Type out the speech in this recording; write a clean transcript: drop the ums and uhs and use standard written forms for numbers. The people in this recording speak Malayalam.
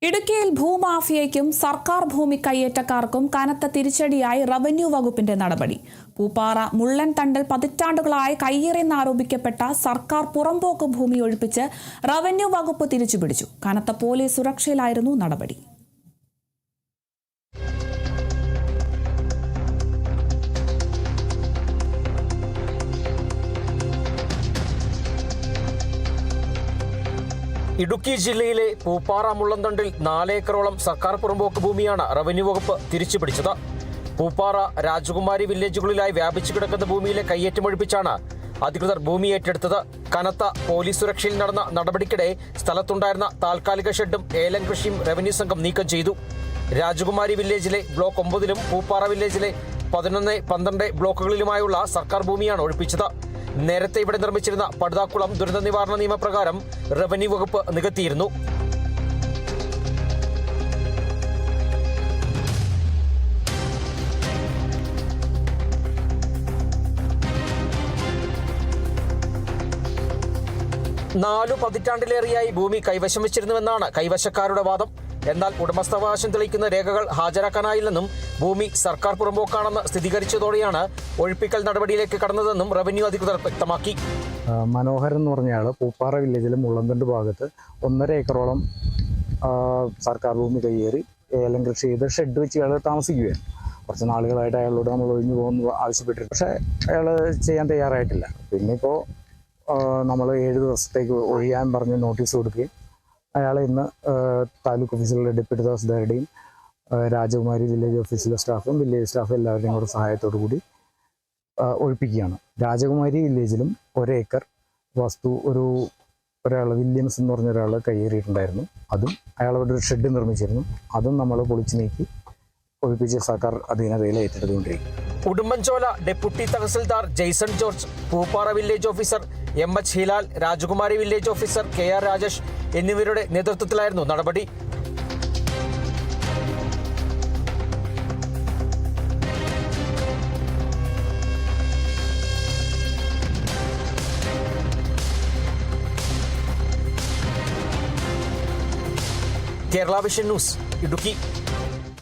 ഇടുക്കിയിൽ ഭൂമാഫിയയ്ക്കും സർക്കാർ ഭൂമി കയ്യേറ്റക്കാർക്കും കനത്ത തിരിച്ചടിയായി റവന്യൂ വകുപ്പിന്റെ നടപടി. പൂപ്പാറ മുള്ളൻ തണ്ടൽ പതിറ്റാണ്ടുകളായി കയ്യേറിയെന്നാരോപിക്കപ്പെട്ട സർക്കാർ പുറമ്പോക്ക് ഭൂമി ഒഴിപ്പിച്ച് റവന്യൂ വകുപ്പ് തിരിച്ചുപിടിച്ചു. കനത്ത പോലീസ് സുരക്ഷയിലായിരുന്നു നടപടി. ഇടുക്കി ജില്ലയിലെ പൂപ്പാറ മുള്ളന്തണ്ടിൽ 4 ഏക്കറോളം സർക്കാർ പുറമ്പോക്ക് ഭൂമിയാണ് റവന്യൂ വകുപ്പ് തിരിച്ചുപിടിച്ചത്. പൂപ്പാറ രാജകുമാരി വില്ലേജുകളിലായി വ്യാപിച്ചു കിടക്കുന്ന ഭൂമിയിലെ കയ്യേറ്റമൊഴിപ്പിച്ചാണ് അധികൃതർ ഭൂമി ഏറ്റെടുത്തത്. കനത്ത പോലീസ് സുരക്ഷയിൽ നടന്ന നടപടിക്കിടെ സ്ഥലത്തുണ്ടായിരുന്ന താൽക്കാലിക ഷെഡും ഏലം കൃഷിയും റവന്യൂ സംഘം നീക്കം ചെയ്തു. രാജകുമാരി വില്ലേജിലെ ബ്ലോക്ക് 9-ലും പൂപ്പാറ വില്ലേജിലെ 11, 12 ബ്ലോക്കുകളിലുമായുള്ള സർക്കാർ ഭൂമിയാണ് ഒഴിപ്പിച്ചത്. നേരത്തെ ഇവിടെ നിർമ്മിച്ചിരുന്ന പടുതാക്കുളം ദുരന്ത നിവാരണ നിയമപ്രകാരം റവന്യൂ വകുപ്പ് നികത്തിയിരുന്നു. നാലു പതിറ്റാണ്ടിലേറെയായി ഭൂമി കൈവശം വെച്ചിരുന്നുവെന്നാണ് കൈവശക്കാരുടെ വാദം. എന്നാൽ ഉടമസ്ഥാവകാശം തെളിയിക്കുന്ന രേഖകൾ ഹാജരാക്കാനായില്ലെന്നും ഭൂമി സർക്കാർ പുറമ്പോക്കാണെന്ന് സ്ഥിരീകരിച്ചതോടെയാണ് ഒഴിപ്പിക്കൽ നടപടിയിലേക്ക് കടന്നതെന്നും റവന്യൂ അധികൃതർ വ്യക്തമാക്കി. മനോഹരൻ എന്ന് പറഞ്ഞയാൾ പൂപ്പാറ വില്ലേജിലെ മുള്ളന്തണ്ട് ഭാഗത്ത് 1.5 ഏക്കറോളം സർക്കാർ ഭൂമി കയ്യേറി ഏലം കൃഷി ചെയ്ത് ഷെഡ് വെച്ച് അയാൾ താമസിക്കുകയാണ്. കുറച്ച് നാളുകളായിട്ട് അയാളോട് നമ്മൾ ഒഴിഞ്ഞു പോകുന്നു ആവശ്യപ്പെട്ടിട്ട്, പക്ഷേ അയാൾ ചെയ്യാൻ തയ്യാറായിട്ടില്ല. പിന്നെ ഇപ്പോൾ നമ്മൾ 7 ദിവസത്തേക്ക് ഒഴിയാൻ പറഞ്ഞ് നോട്ടീസ് കൊടുക്കുകയും അയാളെ ഇന്ന് താലൂക്ക് ഓഫീസിലെ ഡെപ്യൂട്ടി തഹസിൽദാരുടെയും രാജകുമാരി വില്ലേജ് ഓഫീസിലെ സ്റ്റാഫും വില്ലേജ് സ്റ്റാഫും എല്ലാവരുടെയും കൂടെ സഹായത്തോടു കൂടി ഒഴിപ്പിക്കുകയാണ്. രാജകുമാരി വില്ലേജിലും 1 ഏക്കർ വസ്തു ഒരാൾ വില്യംസ് എന്ന് പറഞ്ഞ ഒരാൾ കയ്യേറിയിട്ടുണ്ടായിരുന്നു. അതും അയാളോട് ഒരു ഷെഡ് നിർമ്മിച്ചിരുന്നു. അതും നമ്മൾ പൊളിച്ചു നീക്കി ഒഴിപ്പിച്ച് സർക്കാർ അധീനതയിൽ ഏറ്റെടുത്തുകൊണ്ടിരിക്കും. Udumbanchola deputy tahsildar Jaison George, Pooppara village officer MH Hilal, Rajakumari village officer KR Rajesh എന്നിവരുടെ നേതൃത്വത്തിലായിരുന്നു നടപടി. Kerala Vision News, Idukki.